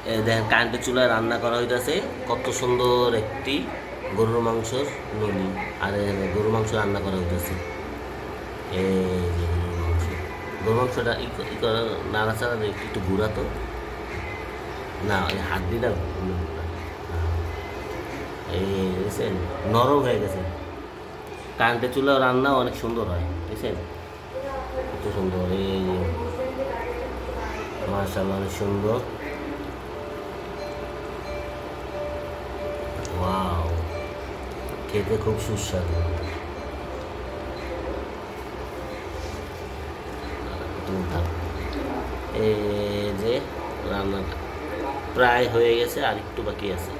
দেখেন কারেন্টের চুলায় রান্না করা হইতেছে। কত সুন্দর একটি গরুর মাংসর নলি। আর গরুর মাংস রান্না করা হইতেছে। এই যে গরুর মাংস, গরুর মাংসটা নাড়াচাড়া একটু একটু ঘুরা তো না, ওই হাড্ডিটা ঘুরা। এই বুঝছেন, নরম হয়ে গেছে। কারেন্টের চুলা রান্না অনেক সুন্দর হয়, বুঝছেন, কত সুন্দর। এই যে মাশাআল্লাহ, অনেক সুন্দর। ওয়াও, খেতে খুব সুস্বাদু। তুমি থাকো। এই যে রান্নাটা প্রায় হয়ে গেছে, আর একটু বাকি আছে।